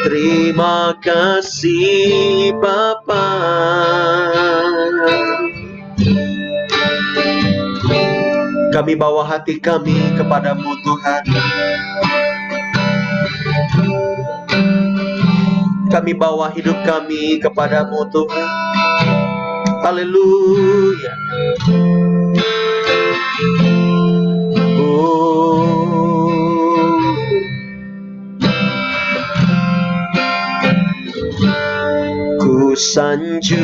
Terima kasih Bapa. Kami bawa hati kami kepadamu Tuhan. Kami bawa hidup kami kepadamu Tuhan. Haleluya. Ku sanjung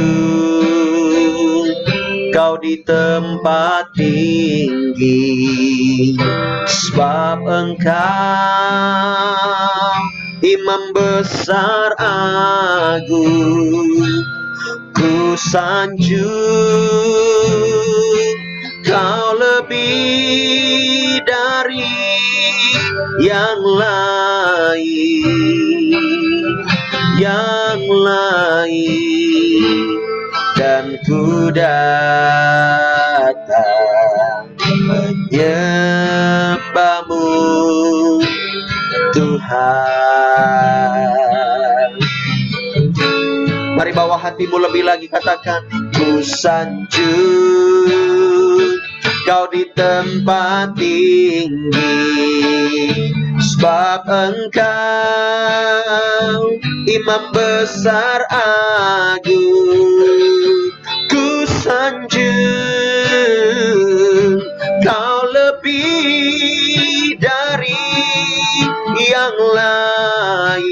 Kau di tempat tinggi, sebab Engkau Imam besar agung. Ku sanjung Kau lebih dari yang lain, dan ku datang menyembahmu Tuhan. Mari bawa hatimu lebih lagi, katakan, ku sanjung Kau di tempat tinggi, sebab Engkau Imam besar agung. Ku sanjung Kau lebih dari yang lain,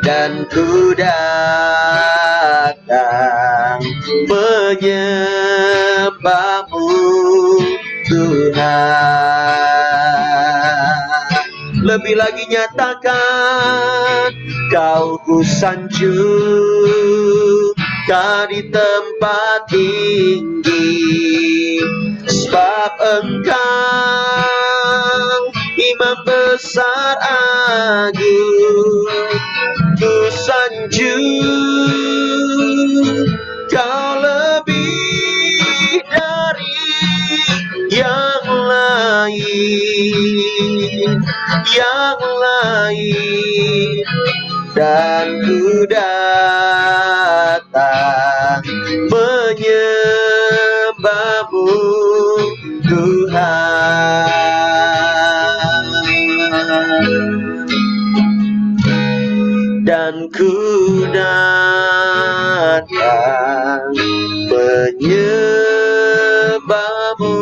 dan ku datang menyembahmu Tuhan. Lebih lagi nyatakan, Kau ku sanjung Kau di tempat tinggi, sebab Engkau Imam besar agung. Ku sanjung Kau lebih dari yang lain, dan ku datang menyembahmu Tuhan. Dan ku datang menyembahmu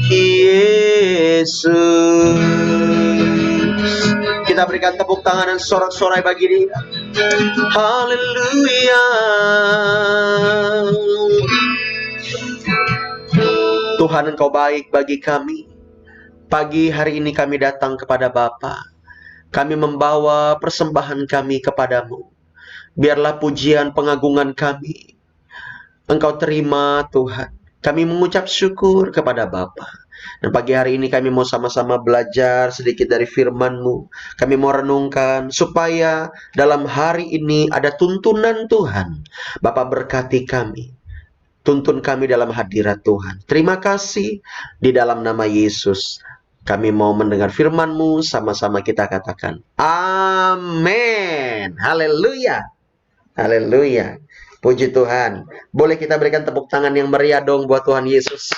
Yesus. Kita berikan tepuk tangan dan sorak-sorai bagi Dia. Haleluya. Tuhan, Engkau baik bagi kami. Pagi hari ini kami datang kepada Bapa. Kami membawa persembahan kami kepadamu. Biarlah pujian pengagungan kami Engkau terima Tuhan. Kami mengucap syukur kepada Bapa. Dan pagi hari ini kami mau sama-sama belajar sedikit dari firman-Mu. Kami mau renungkan supaya dalam hari ini ada tuntunan Tuhan. Bapa, berkati kami. Tuntun kami dalam hadirat Tuhan. Terima kasih di dalam nama Yesus. Kami mau mendengar firman-Mu, sama-sama kita katakan amin. Haleluya. Haleluya. Puji Tuhan. Boleh kita berikan tepuk tangan yang meriah dong buat Tuhan Yesus.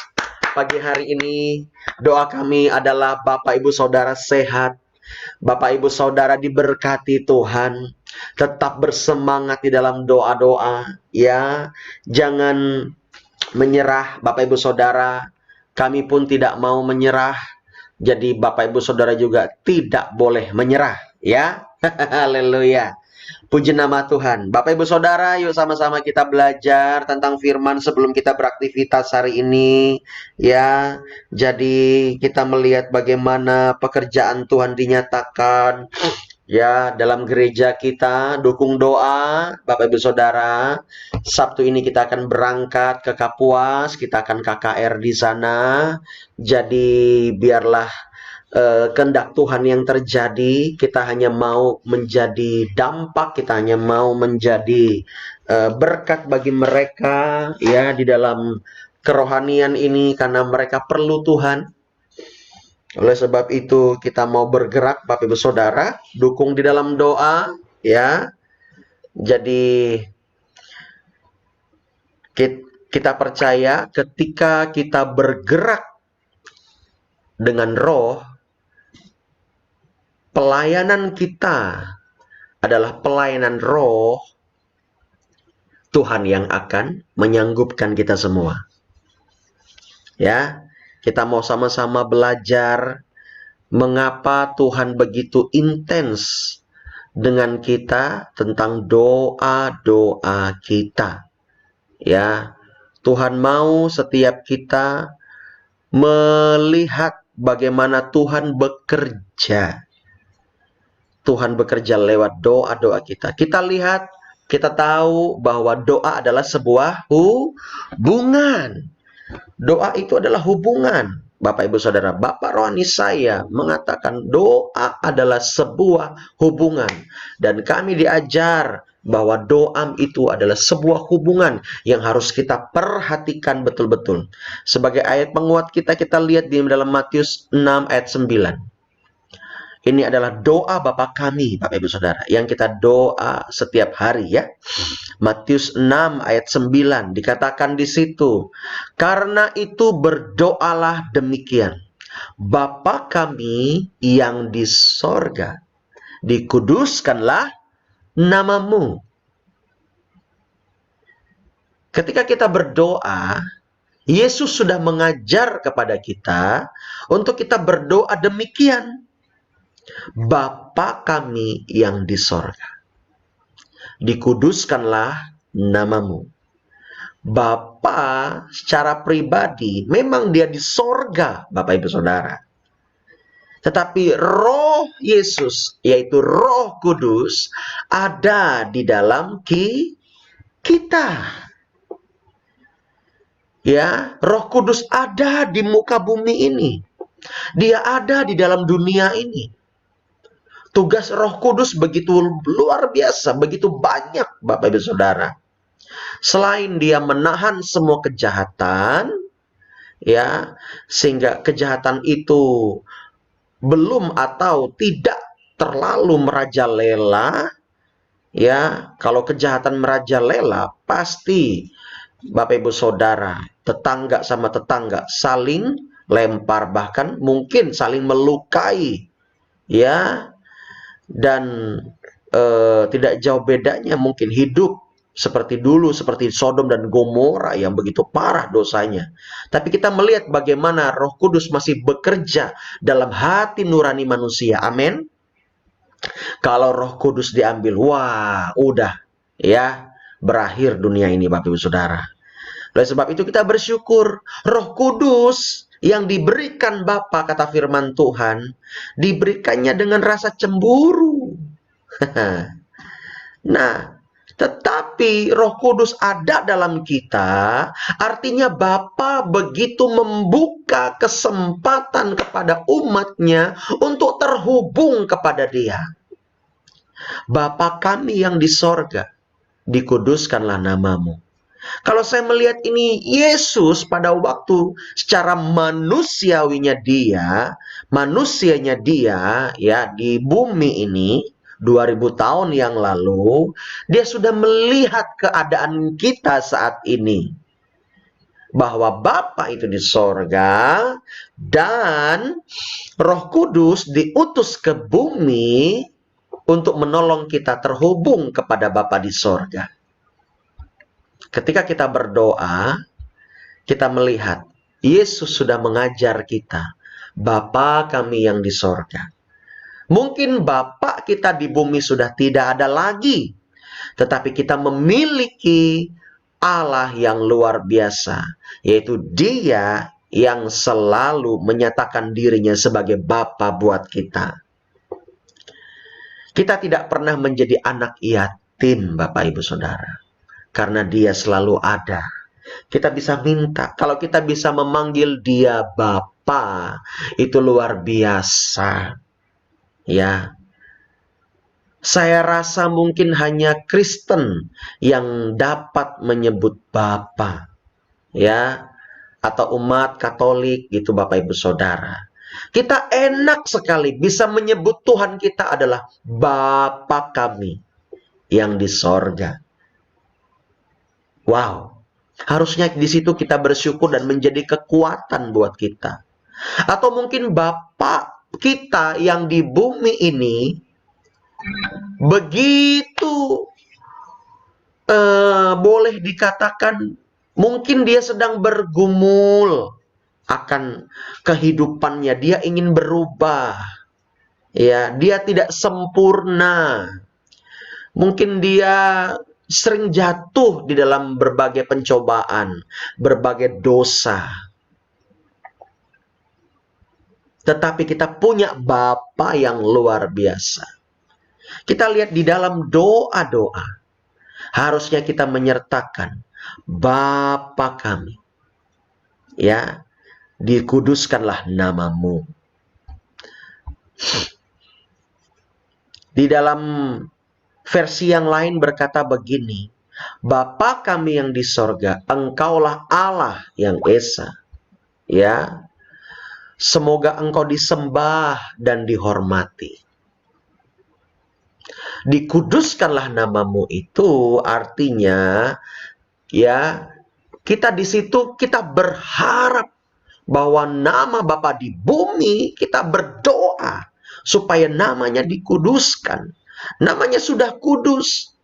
Pagi hari ini doa kami adalah Bapak Ibu Saudara sehat. Bapak Ibu Saudara diberkati Tuhan. Tetap bersemangat di dalam doa-doa, ya. Jangan menyerah Bapak Ibu Saudara. Kami pun tidak mau menyerah. Jadi Bapak Ibu Saudara juga tidak boleh menyerah, ya. Haleluya. Puji nama Tuhan. Bapak Ibu Saudara, yuk sama-sama kita belajar tentang firman sebelum kita beraktivitas hari ini, ya. Jadi kita melihat bagaimana pekerjaan Tuhan dinyatakan, ya, dalam gereja kita. Dukung doa Bapak Ibu Saudara. Sabtu ini kita akan berangkat ke Kapuas, kita akan KKR di sana. Jadi biarlah kehendak Tuhan yang terjadi, kita hanya mau menjadi dampak, kita hanya mau menjadi berkat bagi mereka ya di dalam kerohanian ini karena mereka perlu Tuhan. Oleh sebab itu kita mau bergerak Bapak Ibu Saudara, dukung di dalam doa ya. Jadi kita percaya ketika kita bergerak dengan roh, pelayanan kita adalah pelayanan roh, Tuhan yang akan menyanggupkan kita semua. Ya, kita mau sama-sama belajar mengapa Tuhan begitu intens dengan kita tentang doa-doa kita. Ya, Tuhan mau setiap kita melihat bagaimana Tuhan bekerja. Tuhan bekerja lewat doa-doa kita. Kita lihat, kita tahu bahwa doa adalah sebuah hubungan. Doa itu adalah hubungan. Bapak Ibu Saudara, Bapak rohani saya mengatakan doa adalah sebuah hubungan. Dan kami diajar bahwa doa itu adalah sebuah hubungan yang harus kita perhatikan betul-betul. Sebagai ayat penguat kita lihat di dalam Matius 6 ayat 9. Ini adalah doa Bapa kami, Bapak Ibu Saudara, yang kita doa setiap hari ya. Matius 6 ayat 9 dikatakan di situ, karena itu berdoalah demikian. Bapa kami yang di sorga, dikuduskanlah namamu. Ketika kita berdoa, Yesus sudah mengajar kepada kita untuk kita berdoa demikian. Bapa kami yang di sorga, dikuduskanlah namamu. Bapa secara pribadi memang dia di sorga, Bapak Ibu Saudara. Tetapi roh Yesus, yaitu Roh Kudus, ada di dalam kita. Ya, Roh Kudus ada di muka bumi ini. Dia ada di dalam dunia ini. Tugas Roh Kudus begitu luar biasa, begitu banyak Bapak Ibu Saudara. Selain dia menahan semua kejahatan, ya, sehingga kejahatan itu belum atau tidak terlalu merajalela, ya. Kalau kejahatan merajalela, pasti Bapak Ibu Saudara, tetangga sama tetangga saling lempar, bahkan mungkin saling melukai, ya. Dan tidak jauh bedanya mungkin hidup seperti dulu, seperti Sodom dan Gomora yang begitu parah dosanya. Tapi kita melihat bagaimana Roh Kudus masih bekerja dalam hati nurani manusia. Amin. Kalau Roh Kudus diambil, wah, udah ya, berakhir dunia ini Bapak Ibu Saudara. Oleh sebab itu kita bersyukur Roh Kudus yang diberikan Bapa, kata firman Tuhan, diberikannya dengan rasa cemburu. Nah, tetapi Roh Kudus ada dalam kita, artinya Bapa begitu membuka kesempatan kepada umatnya untuk terhubung kepada Dia. Bapa kami yang di sorga, dikuduskanlah namamu. Kalau saya melihat ini Yesus pada waktu secara manusiawinya manusianya dia ya di bumi ini 2000 tahun yang lalu, dia sudah melihat keadaan kita saat ini. Bahwa Bapa itu di sorga dan Roh Kudus diutus ke bumi untuk menolong kita terhubung kepada Bapa di sorga. Ketika kita berdoa, kita melihat Yesus sudah mengajar kita, Bapa kami yang di sorga. Mungkin Bapa kita di bumi sudah tidak ada lagi, tetapi kita memiliki Allah yang luar biasa, yaitu Dia yang selalu menyatakan dirinya sebagai Bapa buat kita. Kita tidak pernah menjadi anak yatim, Bapak Ibu Saudara. Karena Dia selalu ada. Kita bisa minta. Kalau kita bisa memanggil Dia Bapa, itu luar biasa. Ya. Saya rasa mungkin hanya Kristen yang dapat menyebut Bapa, ya, atau umat Katolik gitu, Bapak Ibu Saudara. Kita enak sekali bisa menyebut Tuhan kita adalah Bapa kami yang di sorga. Wow, harusnya di situ kita bersyukur dan menjadi kekuatan buat kita. Atau mungkin Bapa kita yang di bumi ini begitu boleh dikatakan mungkin dia sedang bergumul akan kehidupannya. Dia ingin berubah. Ya, dia tidak sempurna. Mungkin dia sering jatuh di dalam berbagai pencobaan, berbagai dosa. Tetapi kita punya Bapa yang luar biasa. Kita lihat di dalam doa-doa. Harusnya kita menyertakan Bapa kami. Ya, dikuduskanlah namamu. Di dalam versi yang lain berkata begini, Bapa kami yang di sorga, Engkaulah Allah yang Esa. Ya, semoga Engkau disembah dan dihormati. Dikuduskanlah namamu itu artinya, ya, kita di situ kita berharap bahwa nama Bapa di bumi, kita berdoa supaya namanya dikuduskan. Namanya sudah kudus.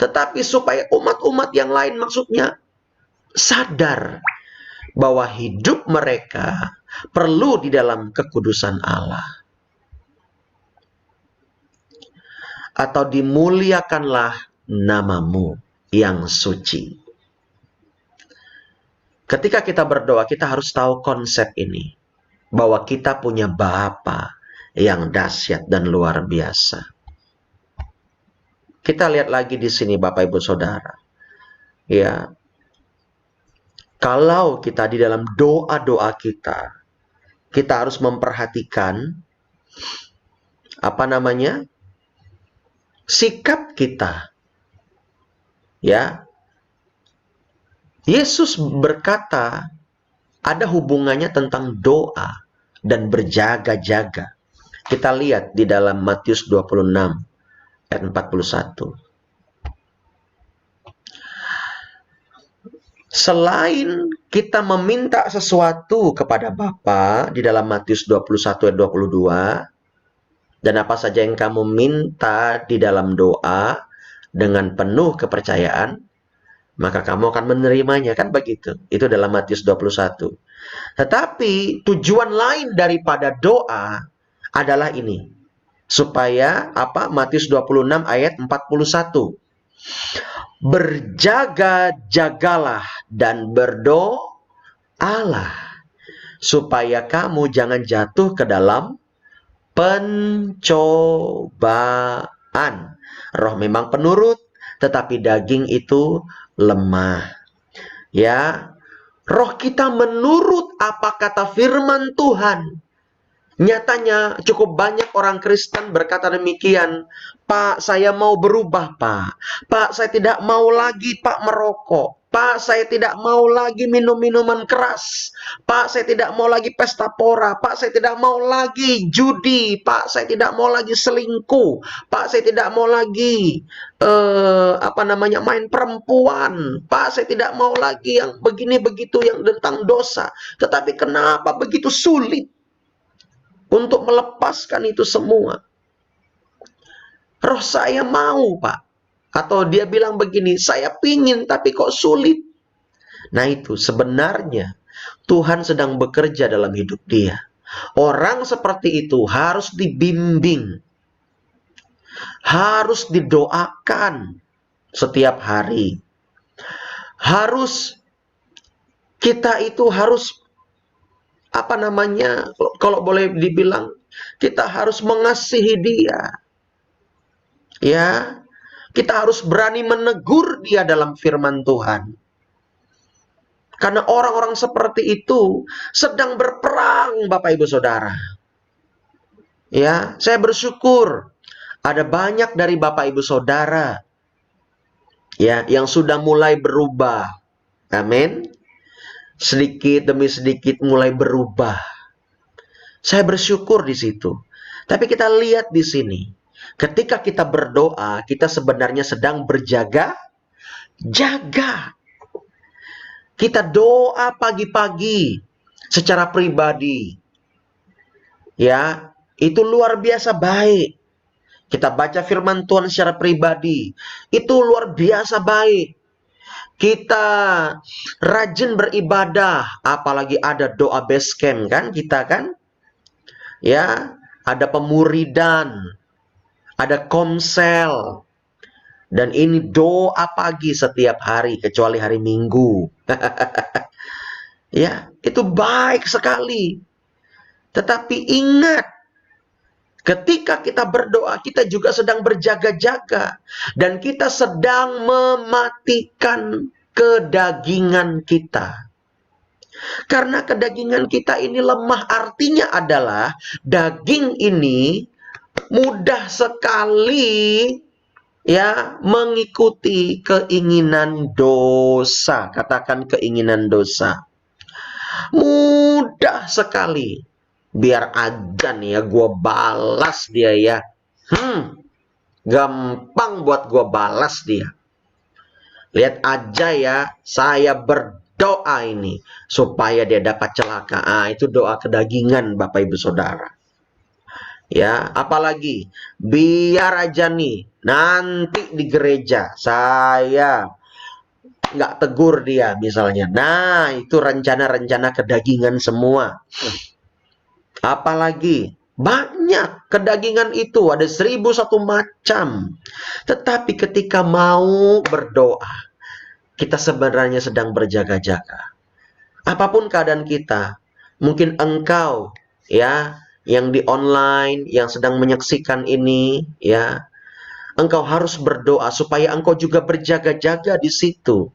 Tetapi supaya umat-umat yang lain maksudnya sadar bahwa hidup mereka perlu di dalam kekudusan Allah. Atau dimuliakanlah namamu yang suci. Ketika kita berdoa, kita harus tahu konsep ini. Bahwa kita punya Bapa yang dahsyat dan luar biasa. Kita lihat lagi di sini Bapak Ibu Saudara. Ya. Kalau kita di dalam doa-doa kita harus memperhatikan sikap kita. Ya. Yesus berkata ada hubungannya tentang doa dan berjaga-jaga. Kita lihat di dalam Matius 26 ayat 41. Selain kita meminta sesuatu kepada Bapa di dalam Matius 21 ayat 22, dan apa saja yang kamu minta di dalam doa dengan penuh kepercayaan, maka kamu akan menerimanya, kan begitu. Itu dalam Matius 21. Tetapi tujuan lain daripada doa adalah ini. Supaya Matius 26 ayat 41. Berjaga-jagalah dan berdoalah supaya kamu jangan jatuh ke dalam pencobaan. Roh memang penurut, tetapi daging itu lemah. Ya, roh kita menurut apa kata firman Tuhan. Nyatanya cukup banyak orang Kristen berkata demikian, Pak, saya mau berubah, Pak. Pak, saya tidak mau lagi, Pak, merokok. Pak, saya tidak mau lagi minum minuman keras. Pak, saya tidak mau lagi pesta pora. Pak, saya tidak mau lagi judi. Pak, saya tidak mau lagi selingkuh. Pak, saya tidak mau lagi main perempuan. Pak, saya tidak mau lagi yang begini begitu yang tentang dosa. Tetapi kenapa begitu sulit untuk melepaskan itu semua? Roh saya mau, Pak. Atau dia bilang begini, saya pingin tapi kok sulit. Nah itu sebenarnya Tuhan sedang bekerja dalam hidup dia. Orang seperti itu harus dibimbing. Harus didoakan setiap hari. Kita itu harus kalau boleh dibilang, kita harus mengasihi dia. Ya, kita harus berani menegur dia dalam firman Tuhan. Karena orang-orang seperti itu sedang berperang, Bapak Ibu Saudara. Ya, saya bersyukur ada banyak dari Bapak Ibu Saudara ya yang sudah mulai berubah. Amin. Sedikit demi sedikit mulai berubah. Saya bersyukur di situ. Tapi kita lihat di sini, ketika kita berdoa, kita sebenarnya sedang berjaga-jaga. Kita doa pagi-pagi secara pribadi. Ya, itu luar biasa baik. Kita baca firman Tuhan secara pribadi. Itu luar biasa baik. Kita rajin beribadah, apalagi ada doa base camp kan kita kan? Ya, ada pemuridan, ada komsel. Dan ini doa pagi setiap hari kecuali hari Minggu. Ya, itu baik sekali. Tetapi ingat, ketika kita berdoa, kita juga sedang berjaga-jaga. Dan kita sedang mematikan kedagingan kita. Karena kedagingan kita ini lemah, artinya adalah daging ini mudah sekali ya mengikuti keinginan dosa. Katakan keinginan dosa. Mudah sekali. Biar aja nih ya gue balas dia ya. Gampang buat gue balas dia. Lihat aja ya, saya berdoa ini supaya dia dapat celaka. Itu doa kedagingan Bapak Ibu Saudara. Ya, apalagi biar aja nih nanti di gereja saya nggak tegur dia misalnya. Nah, itu rencana-rencana kedagingan semua. Apalagi banyak kedagingan itu, ada 1001 macam. Tetapi ketika mau berdoa, kita sebenarnya sedang berjaga-jaga. Apapun keadaan kita, mungkin engkau ya yang di online, yang sedang menyaksikan ini ya, engkau harus berdoa supaya engkau juga berjaga-jaga di situ.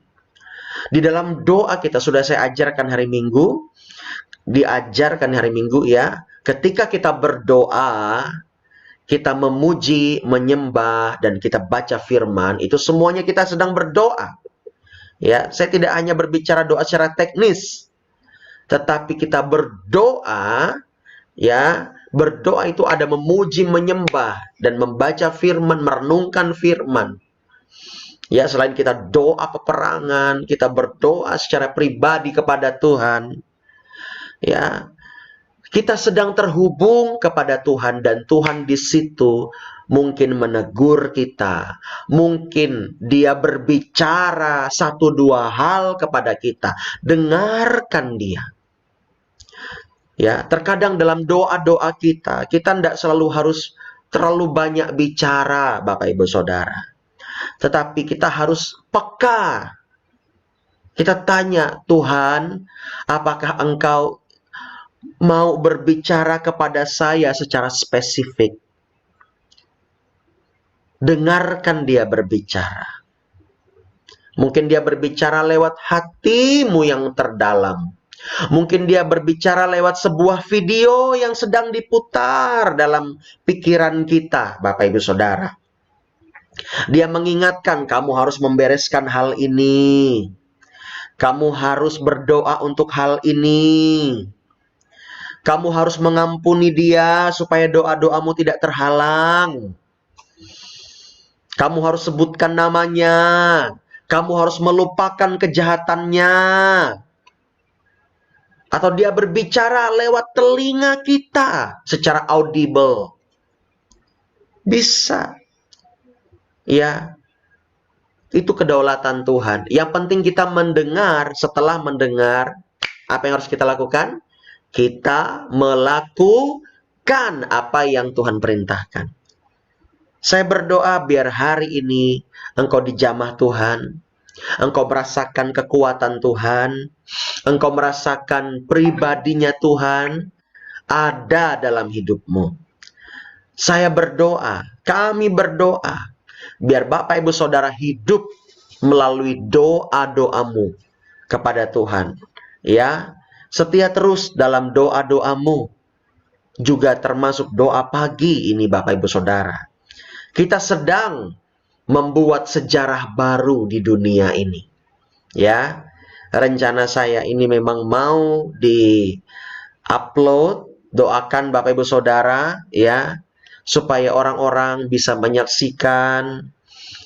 Di dalam doa kita sudah saya ajarkan hari Minggu, diajarkan hari Minggu ya, ketika kita berdoa, kita memuji, menyembah, dan kita baca firman, itu semuanya kita sedang berdoa. Ya, saya tidak hanya berbicara doa secara teknis, tetapi kita berdoa, ya, berdoa itu ada memuji, menyembah, dan membaca firman, merenungkan firman. Ya, selain kita doa peperangan, kita berdoa secara pribadi kepada Tuhan. Ya, kita sedang terhubung kepada Tuhan dan Tuhan di situ mungkin menegur kita. Mungkin dia berbicara 1-2 hal kepada kita. Dengarkan dia. Ya, terkadang dalam doa-doa kita tidak selalu harus terlalu banyak bicara, Bapak Ibu Saudara. Tetapi kita harus peka. Kita tanya, Tuhan, apakah Engkau mau berbicara kepada saya secara spesifik? Dengarkan dia berbicara. Mungkin dia berbicara lewat hatimu yang terdalam. Mungkin dia berbicara lewat sebuah video yang sedang diputar dalam pikiran kita, Bapak Ibu Saudara. Dia mengingatkan kamu harus membereskan hal ini. Kamu harus berdoa untuk hal ini. Kamu harus mengampuni dia supaya doa-doamu tidak terhalang. Kamu harus sebutkan namanya. Kamu harus melupakan kejahatannya. Atau dia berbicara lewat telinga kita secara audible. Bisa. Ya. Itu kedaulatan Tuhan. Yang penting kita mendengar. Setelah mendengar, apa yang harus kita lakukan? Kita melakukan apa yang Tuhan perintahkan. Saya berdoa biar hari ini engkau dijamah Tuhan. Engkau merasakan kekuatan Tuhan. Engkau merasakan pribadinya Tuhan ada dalam hidupmu. Saya berdoa, kami berdoa, biar Bapak Ibu Saudara hidup melalui doa-doamu. kepada Tuhan. Ya, setia terus dalam doa-doamu. Juga termasuk doa pagi ini Bapak Ibu Saudara. Kita sedang membuat sejarah baru di dunia ini. Ya, rencana saya ini memang mau di-upload. Doakan Bapak Ibu Saudara ya, supaya orang-orang bisa menyaksikan,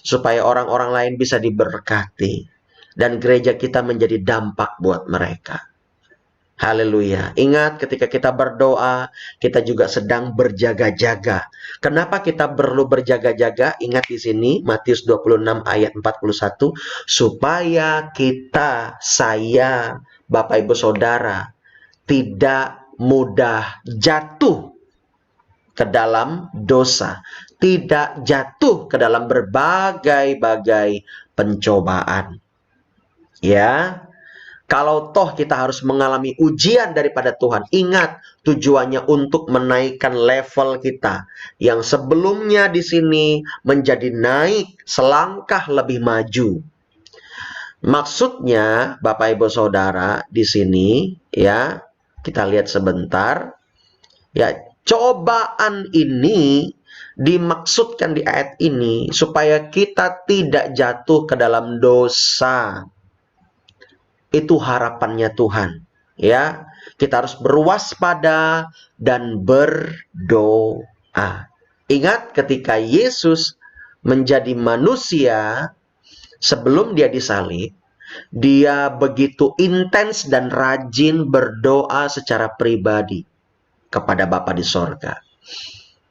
supaya orang-orang lain bisa diberkati, dan gereja kita menjadi dampak buat mereka. Haleluya. Ingat, ketika kita berdoa, kita juga sedang berjaga-jaga. Kenapa kita perlu berjaga-jaga? Ingat di sini Matius 26 ayat 41, supaya kita, saya, Bapak Ibu Saudara, tidak mudah jatuh ke dalam dosa, tidak jatuh ke dalam berbagai-bagai pencobaan. Ya, kalau toh kita harus mengalami ujian daripada Tuhan, ingat tujuannya untuk menaikkan level kita yang sebelumnya di sini menjadi naik selangkah lebih maju. Maksudnya, Bapak Ibu Saudara, di sini ya, kita lihat sebentar. Ya, cobaan ini dimaksudkan di ayat ini supaya kita tidak jatuh ke dalam dosa. Itu harapannya Tuhan. Ya, kita harus berwaspada dan berdoa. Ingat ketika Yesus menjadi manusia, sebelum dia disalib, dia begitu intens dan rajin berdoa secara pribadi kepada Bapa di sorga.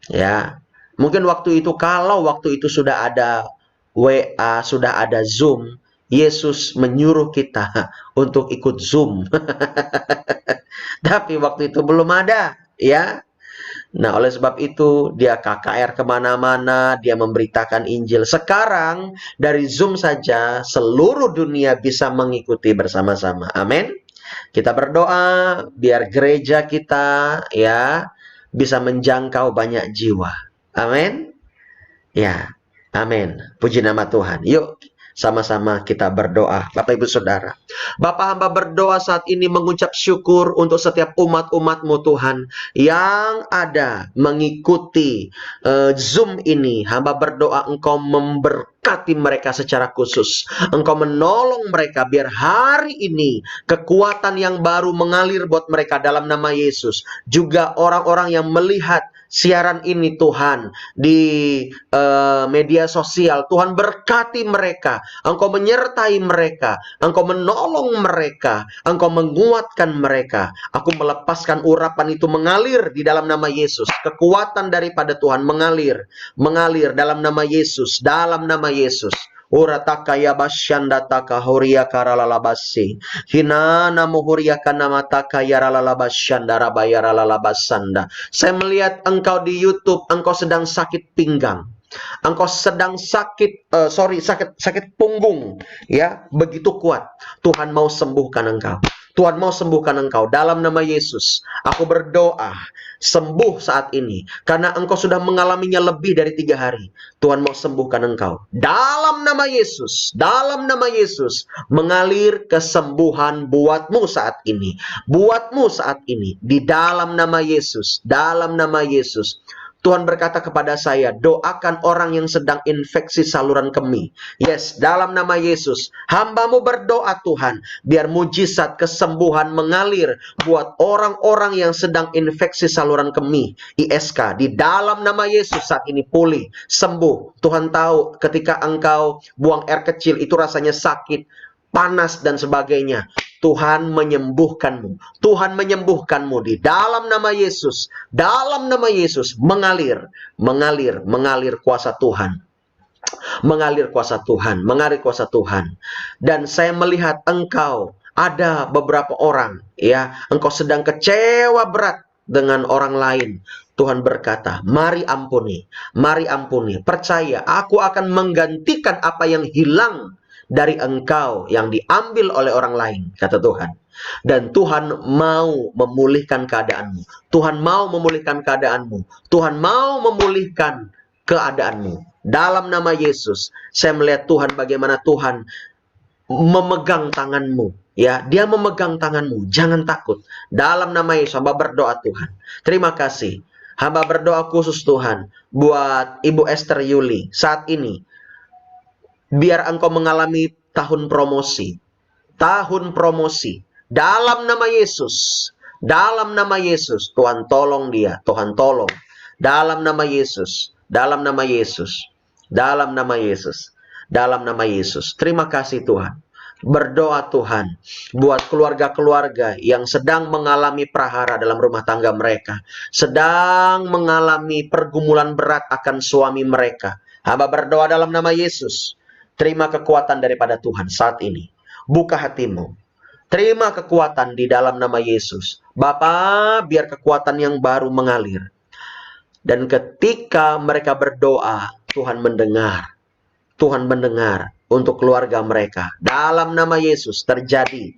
Ya, mungkin waktu itu, kalau waktu itu sudah ada WA, sudah ada Zoom, Yesus menyuruh kita untuk ikut Zoom. Tapi waktu itu belum ada, ya. Nah, oleh sebab itu, dia KKR kemana-mana, dia memberitakan Injil. Sekarang, dari Zoom saja, seluruh dunia bisa mengikuti bersama-sama. Amin. Kita berdoa, biar gereja kita, ya, bisa menjangkau banyak jiwa. Amin. Ya, amin. Puji nama Tuhan. Yuk, sama-sama kita berdoa. Bapak Ibu Saudara, Bapak hamba berdoa saat ini mengucap syukur untuk setiap umat-umat-Mu Tuhan yang ada mengikuti Zoom ini. Hamba berdoa Engkau memberkati mereka secara khusus. Engkau menolong mereka biar hari ini kekuatan yang baru mengalir buat mereka dalam nama Yesus. Juga orang-orang yang melihat siaran ini Tuhan di media sosial, Tuhan berkati mereka, Engkau menyertai mereka, Engkau menolong mereka, Engkau menguatkan mereka. Aku melepaskan urapan itu mengalir di dalam nama Yesus. Kekuatan daripada Tuhan mengalir dalam nama Yesus, dalam nama Yesus. Urataka ya basyandataka huria karalalabasi. Hinana muhuria kanamataka yaralalabasyanda rabayaralalabasanda. Saya melihat engkau di YouTube, engkau sedang sakit pinggang. Engkau sedang sakit punggung, ya, begitu kuat. Tuhan mau sembuhkan engkau. Tuhan mau sembuhkan engkau dalam nama Yesus. Aku berdoa, sembuh saat ini, karena engkau sudah mengalaminya lebih dari 3 hari. Tuhan mau sembuhkan engkau dalam nama Yesus. Dalam nama Yesus, mengalir kesembuhan buatmu saat ini, di dalam nama Yesus. Dalam nama Yesus. Tuhan berkata kepada saya, doakan orang yang sedang infeksi saluran kemih. Yes, dalam nama Yesus, hamba-Mu berdoa Tuhan, biar mujizat kesembuhan mengalir buat orang-orang yang sedang infeksi saluran kemih, ISK, di dalam nama Yesus saat ini pulih, sembuh. Tuhan tahu ketika engkau buang air kecil itu rasanya sakit, panas dan sebagainya. Tuhan menyembuhkanmu. Tuhan menyembuhkanmu di dalam nama Yesus. Dalam nama Yesus mengalir kuasa Tuhan. Mengalir kuasa Tuhan. Dan saya melihat engkau, ada beberapa orang, ya, engkau sedang kecewa berat dengan orang lain. Tuhan berkata, mari ampuni. Percaya, aku akan menggantikan apa yang hilang dari engkau yang diambil oleh orang lain, kata Tuhan. Dan Tuhan mau memulihkan keadaanmu. Tuhan mau memulihkan keadaanmu. Dalam nama Yesus, saya melihat Tuhan, bagaimana Tuhan memegang tanganmu. Ya, dia memegang tanganmu. Jangan takut. Dalam nama Yesus, hamba berdoa Tuhan. Terima kasih. Hamba berdoa khusus Tuhan buat Ibu Esther Yuli saat ini. Biar engkau mengalami tahun promosi. Tahun promosi. Dalam nama Yesus. Dalam nama Yesus. Tuhan tolong dia. Tuhan tolong. Dalam nama Yesus. Dalam nama Yesus. Dalam nama Yesus. Dalam nama Yesus. Terima kasih Tuhan. Berdoa Tuhan buat keluarga-keluarga yang sedang mengalami prahara dalam rumah tangga mereka, sedang mengalami pergumulan berat akan suami mereka. Hamba berdoa dalam nama Yesus. Terima kekuatan daripada Tuhan saat ini. Buka hatimu. Terima kekuatan di dalam nama Yesus. Bapa, biar kekuatan yang baru mengalir. Dan ketika mereka berdoa, Tuhan mendengar. Tuhan mendengar untuk keluarga mereka. Dalam nama Yesus terjadi.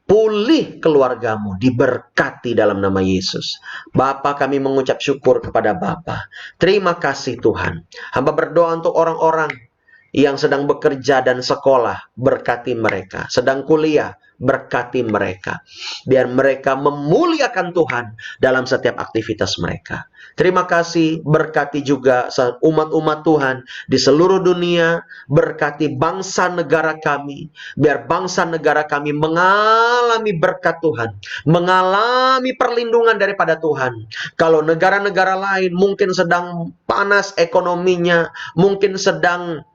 Pulih keluargamu, diberkati dalam nama Yesus. Bapa, kami mengucap syukur kepada Bapa. Terima kasih Tuhan. Hamba berdoa untuk orang-orang yang sedang bekerja dan sekolah, berkati mereka. Sedang kuliah, berkati mereka. Biar mereka memuliakan Tuhan dalam setiap aktivitas mereka. Terima kasih, berkati juga umat-umat Tuhan di seluruh dunia, berkati bangsa negara kami, biar bangsa negara kami mengalami berkat Tuhan, mengalami perlindungan daripada Tuhan. Kalau negara-negara lain mungkin sedang panas ekonominya, mungkin sedang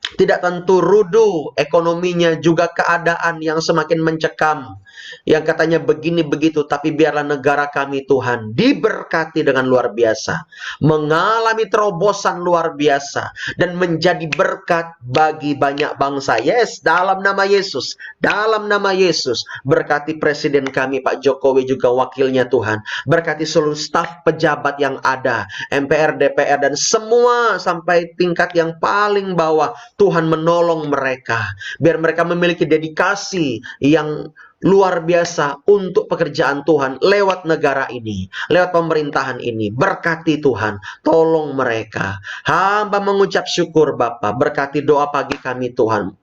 tidak tentu rudu ekonominya, juga keadaan yang semakin mencekam. Yang katanya begini begitu, tapi biarlah negara kami Tuhan diberkati dengan luar biasa. Mengalami terobosan luar biasa. Dan menjadi berkat bagi banyak bangsa. Yes, dalam nama Yesus. Dalam nama Yesus. Berkati Presiden kami Pak Jokowi juga wakilnya Tuhan. Berkati seluruh staf pejabat yang ada. MPR, DPR, dan semua sampai tingkat yang paling bawah. Tuhan menolong mereka, biar mereka memiliki dedikasi yang luar biasa untuk pekerjaan Tuhan lewat negara ini, lewat pemerintahan ini. Berkati Tuhan, tolong mereka. Hamba mengucap syukur Bapa, berkati doa pagi kami Tuhan.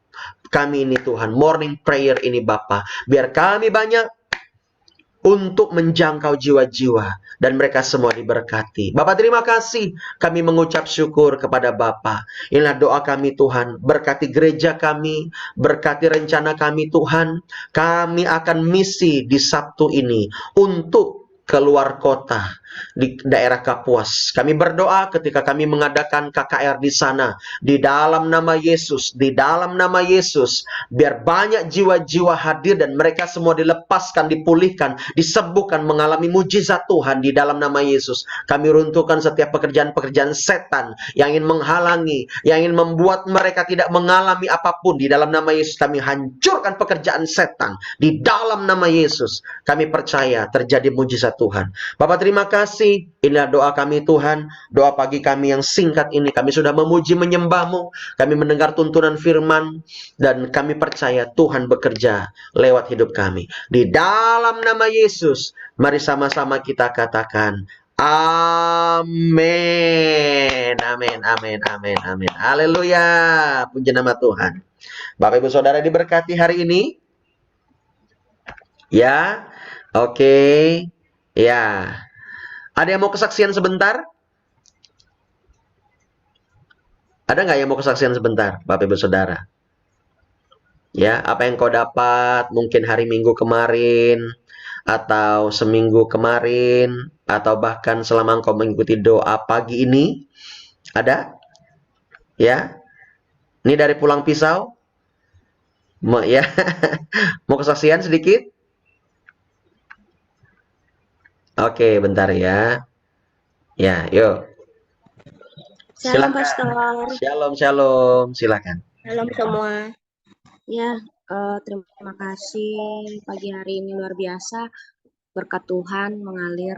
Kami ini Tuhan, morning prayer ini Bapa, biar kami banyak untuk menjangkau jiwa-jiwa dan mereka semua diberkati. Bapak terima kasih, kami mengucap syukur kepada Bapak. Inilah doa kami Tuhan, berkati gereja kami, berkati rencana kami Tuhan. Kami akan misi di Sabtu ini untuk keluar kota di daerah Kapuas. Kami berdoa ketika kami mengadakan KKR di sana, di dalam nama Yesus, di dalam nama Yesus, biar banyak jiwa-jiwa hadir dan mereka semua dilepaskan, dipulihkan, disembuhkan, mengalami mujizat Tuhan di dalam nama Yesus. Kami runtuhkan setiap pekerjaan-pekerjaan setan yang ingin menghalangi, yang ingin membuat mereka tidak mengalami apapun. Di dalam nama Yesus kami hancurkan pekerjaan setan. Di dalam nama Yesus kami percaya terjadi mujizat Tuhan. Bapak terima kasih. Inilah doa kami Tuhan. Doa pagi kami yang singkat ini. Kami sudah memuji menyembah-Mu. Kami mendengar tuntunan firman. Dan kami percaya Tuhan bekerja lewat hidup kami. Di dalam nama Yesus, mari sama-sama kita katakan, amin. Amin, amin, amin, amin. Haleluya. Puji nama Tuhan. Bapak Ibu Saudara diberkati hari ini? Ya, oke. Ya. Ada yang mau kesaksian sebentar? Ada nggak yang mau kesaksian sebentar, Bapak Ibu Saudara? Ya, apa yang kau dapat mungkin hari Minggu kemarin, atau seminggu kemarin, atau bahkan selama engkau mengikuti doa pagi ini, ada? Ya, ini dari Pulang Pisau, ya, mau kesaksian sedikit? Oke, bentar ya. Ya, yuk. Shalom, Silakan. Pastor. Shalom, shalom. Silakan. Shalom semua. Ya, terima kasih pagi hari ini luar biasa. Berkat Tuhan mengalir.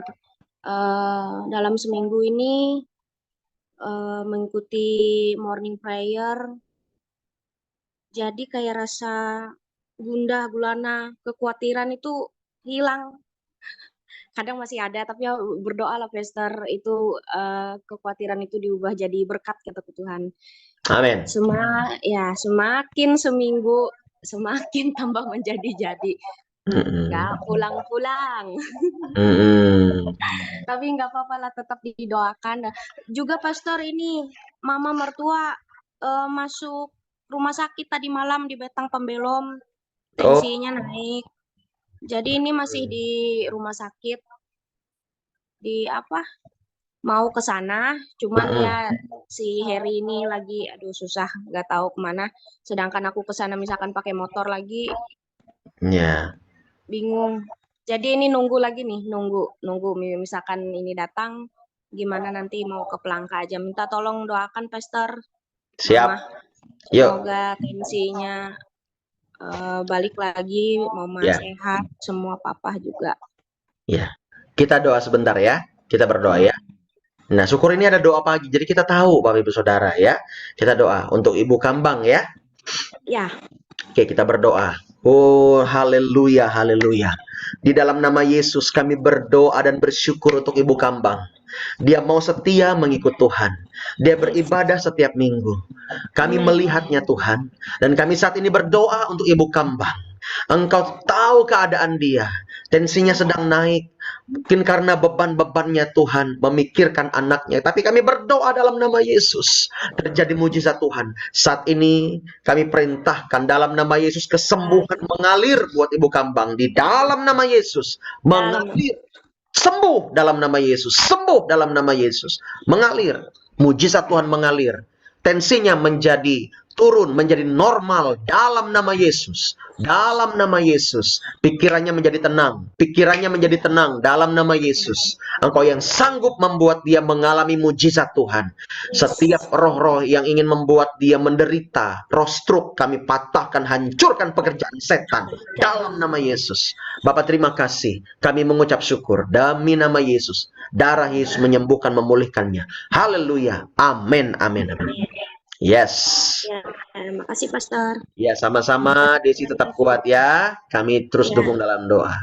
Dalam seminggu ini mengikuti morning prayer, jadi kayak rasa gundah gulana, kekhawatiran itu hilang. Kadang masih ada, tapi ya berdoa lah Pastor, itu kekhawatiran itu diubah jadi berkat kata Tuhan. Amin. Semakin seminggu semakin tambah menjadi-jadi. Nggak pulang-pulang. Tapi nggak apa-apa lah, tetap didoakan. Juga Pastor, ini mama mertua masuk rumah sakit tadi malam di Betang Pembelom, Oh, tensinya naik. Jadi ini masih di rumah sakit, mau ke sana, cuman ya si Heri ini lagi susah, nggak tahu kemana. Sedangkan aku ke sana misalkan pakai motor lagi, ya. bingung. Jadi ini nunggu lagi nih, nunggu misalkan ini datang, gimana nanti mau ke Pelangka aja. Minta tolong doakan Pastor, Siap. Mama. Yuk. Semoga tensinya balik lagi, Mama Ya. sehat, semua Papa juga. Ya. Kita doa sebentar ya. Kita berdoa ya. Nah, syukur ini ada doa pagi. Jadi kita tahu Bapak Ibu Saudara ya. Kita doa untuk Ibu Kambang ya. Ya. Oke, kita berdoa. Oh, haleluya, haleluya. Di dalam nama Yesus kami berdoa dan bersyukur untuk Ibu Kambang. Dia mau setia mengikut Tuhan. Dia beribadah setiap minggu. Kami melihatnya Tuhan. Dan kami saat ini berdoa untuk Ibu Kambang. Engkau tahu keadaan dia. Tensinya sedang naik. Mungkin karena beban-bebannya Tuhan memikirkan anaknya. Tapi kami berdoa dalam nama Yesus. Terjadi mujizat Tuhan. Saat ini kami perintahkan dalam nama Yesus kesembuhan mengalir buat Ibu Kambang. Di dalam nama Yesus. Mengalir. Sembuh dalam nama Yesus. Sembuh dalam nama Yesus. Mengalir. Mujizat Tuhan mengalir. Tensinya menjadi turun, menjadi normal dalam nama Yesus. Dalam nama Yesus. Pikirannya menjadi tenang. Pikirannya menjadi tenang dalam nama Yesus. Engkau yang sanggup membuat dia mengalami mujizat Tuhan. Setiap roh-roh yang ingin membuat dia menderita, roh stroke, kami patahkan, hancurkan pekerjaan setan dalam nama Yesus. Bapak terima kasih. Kami mengucap syukur demi nama Yesus. Darah Yesus menyembuhkan, memulihkannya. Haleluya. Amin, amin, amin. Yes. Ya, terima kasih Pastor. Ya, sama-sama. Desi tetap kuat ya. Kami terus dukung dalam doa.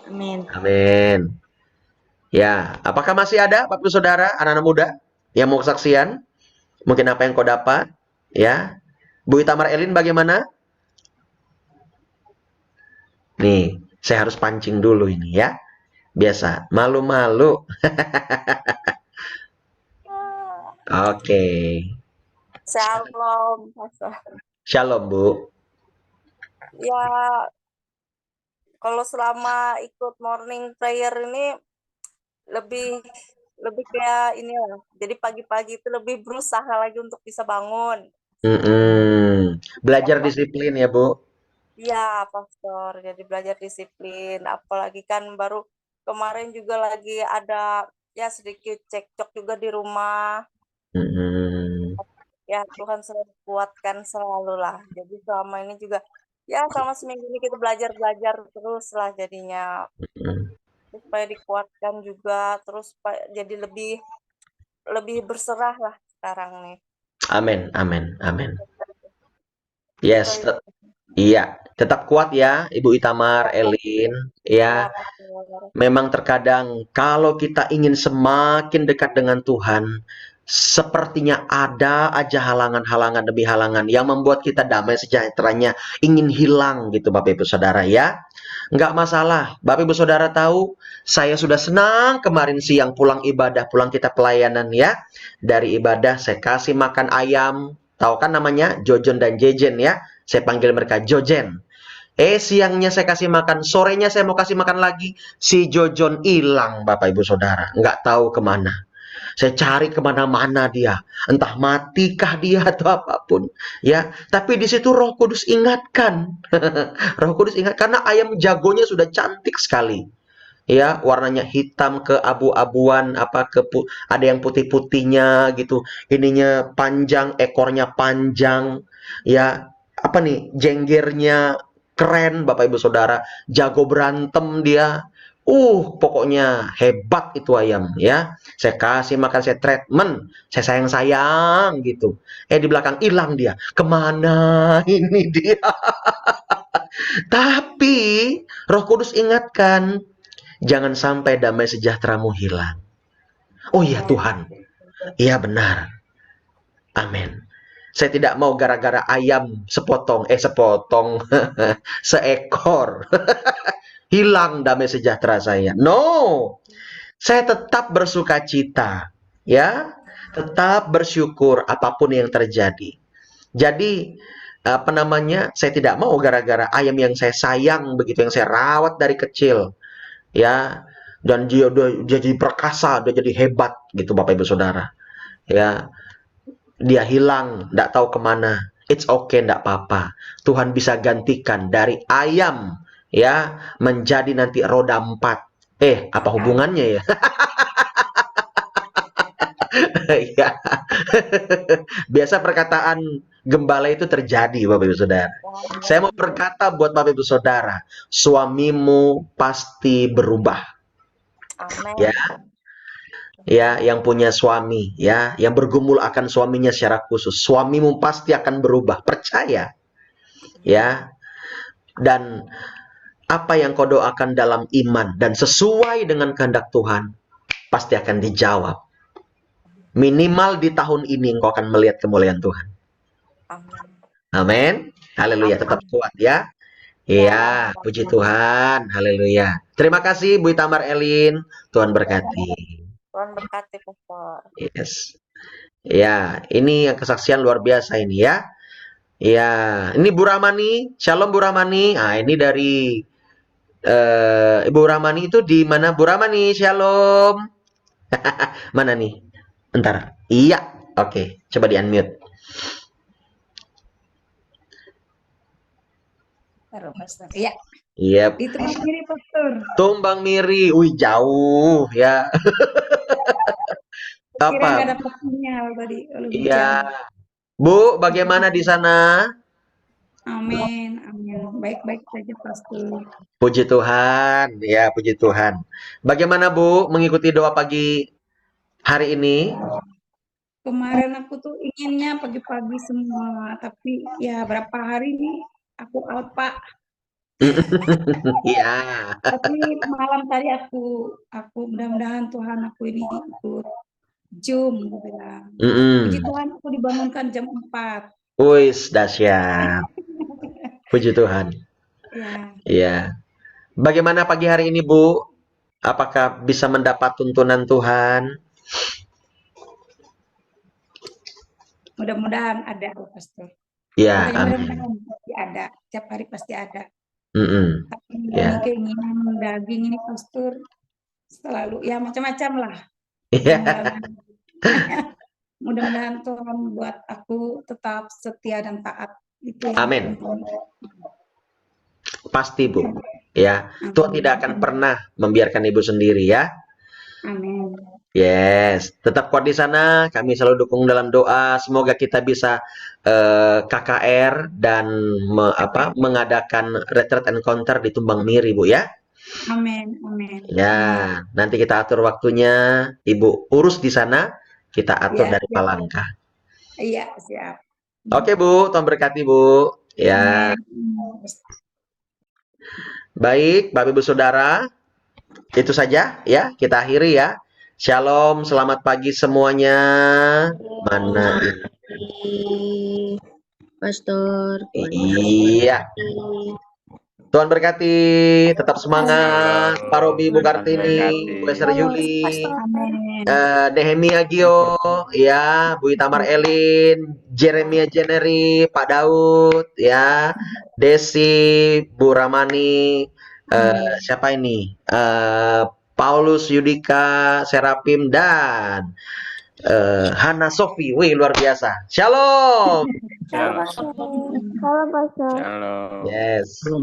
Amin. Amin. Ya, apakah masih ada Bapak Saudara, anak-anak muda yang mau kesaksian? Mungkin apa yang kau dapat? Ya. Bu Itamar Elin bagaimana? Nih, saya harus pancing dulu ini ya. Biasa, malu-malu. Oke. Shalom, Pastor. Shalom, Bu. Ya, kalau selama ikut morning prayer ini lebih kayak ini lah. Jadi pagi-pagi itu lebih berusaha lagi untuk bisa bangun. Belajar disiplin ya, Bu. Iya, Pastor. Jadi belajar disiplin. Apalagi kan baru kemarin juga lagi ada ya sedikit cekcok juga di rumah. Ya, Tuhan selalu kuatkan selalu lah. Jadi selama ini juga ya selama seminggu ini kita belajar terus lah jadinya. Supaya dikuatkan juga, terus jadi lebih berserah lah sekarang nih. Amin, amin, amin. Yes, iya, tetap kuat ya, Ibu Itamar, Elin. Ya, memang terkadang kalau kita ingin semakin dekat dengan Tuhan, sepertinya ada aja halangan-halangan demi halangan yang membuat kita damai sejahteranya ingin hilang gitu, Bapak Ibu Saudara ya. Nggak masalah, Bapak Ibu Saudara tahu, saya sudah senang kemarin siang pulang ibadah, pulang kita pelayanan ya. Dari ibadah saya kasih makan ayam, tahu kan namanya Jojon dan Jejen ya. Saya panggil mereka Jojen. Siangnya saya kasih makan, sorenya saya mau kasih makan lagi. Si Jojon hilang, Bapak Ibu Saudara. Nggak tahu kemana. Saya cari kemana-mana dia. Entah matikah dia atau apapun. Ya, tapi di situ Roh Kudus ingatkan. Roh Kudus ingat, karena ayam jagonya sudah cantik sekali. Ya, warnanya hitam ke abu-abuan, ada yang putih-putihnya gitu. Ininya panjang, ekornya panjang. Ya, apa nih? Jenggernya keren, Bapak Ibu Saudara. Jago berantem dia. Pokoknya hebat itu ayam ya. Saya kasih makan, saya treatment, saya sayang-sayang gitu. Di belakang hilang dia. Kemana ini dia? Tapi Roh Kudus ingatkan, jangan sampai damai sejahteramu hilang. Oh iya Tuhan. Iya benar. Amin. Saya tidak mau gara-gara ayam sepotong, seekor, hilang damai sejahtera saya. No, saya tetap bersuka cita, ya, tetap bersyukur apapun yang terjadi. Jadi, apa namanya, saya tidak mau gara-gara ayam yang saya sayang begitu, yang saya rawat dari kecil, ya, dan dia udah jadi perkasa, udah jadi hebat gitu Bapak Ibu Saudara, ya, dia hilang, tidak tahu kemana. It's okay, tidak apa-apa. Tuhan bisa gantikan dari ayam, ya, menjadi nanti roda 4. Apa hubungannya ya? Ya. Biasa perkataan gembala itu terjadi, Bapak Ibu Saudara. Saya mau berkata buat Bapak Ibu Saudara, suamimu pasti berubah. Amin. Ya, ya, yang punya suami, ya, yang bergumul akan suaminya secara khusus, suamimu pasti akan berubah, percaya, ya. Dan apa yang kau doakan dalam iman dan sesuai dengan kehendak Tuhan, pasti akan dijawab. Minimal di tahun ini engkau akan melihat kemuliaan Tuhan. Amin. Amin. Haleluya, tetap kuat ya. Iya, puji Tuhan. Haleluya. Terima kasih Bu Tamar Elin. Tuhan berkati. Tuhan berkati, Pastor. Yes. Ya, ini yang kesaksian luar biasa ini ya. Ya, ini Bu Ramani. Shalom Bu Ramani. Nah, ini dari Ibu Ramani itu di mana Bu Ramani? Shalom. Mana nih? Bentar. Iya. Oke, coba di-unmute. Pastor. Iya. Iya. Di Tumbang Miri, Pastor. Tumbang Miri. Wih, jauh ya. Kira Apa? nggak dapat sinyal tadi. Iya. Bu, bagaimana di sana? Amin, amin. Baik-baik saja, Pastor. Puji Tuhan, ya puji Tuhan. Bagaimana Bu mengikuti doa pagi hari ini? Kemarin aku tuh inginnya pagi-pagi semua, tapi ya berapa hari ini aku alpa. Iya. Tapi malam tadi aku mudah-mudahan Tuhan aku ini ikut Zoom, aku bilang. Puji Tuhan aku dibangunkan jam 4. Wis, dahsyat. Puji Tuhan. Ya. Iya. Bagaimana pagi hari ini, Bu? Apakah bisa mendapat tuntunan Tuhan? Mudah-mudahan ada, Pastor. Ya, Mudah-mudahan pasti ada. Tiap hari pasti ada. Tapi Ya. keinginan daging ini, Pastor, selalu ya macam-macam lah. Iya. Mudah-mudahan Tuhan buat aku tetap setia dan taat. Itu yang Amin. penting. Pasti, Bu. Ya, Tuhan tidak akan pernah membiarkan Ibu sendiri ya. Amin. Yes, tetap kuat di sana. Kami selalu dukung dalam doa. Semoga kita bisa KKR dan mengadakan retreat encounter di Tumbang Miri, Bu ya. Amin, amin. Ya, nanti kita atur waktunya. Ibu urus di sana, kita atur Ya, dari siap. Palangka. Iya, siap. Oke, Bu, Tuhan berkati, Bu. Ya. Amin. Baik, Bapak Ibu Saudara, itu saja ya, kita akhiri ya. Shalom, selamat pagi semuanya. Mana ini? Pastor. Iya. Tuhan berkati, tetap semangat. Pak Robi, Bu Kartini, Bu Esther Yuli, Nehemia Gio, ya, Bu Itamar Elin, Jeremia Jeneri, Pak Daud, ya, Desi, Bu Ramani, siapa ini? Paulus Yudika, Serapim, dan Hana Sofi. Wih, luar biasa. Shalom. Shalom, Pastor. Yes.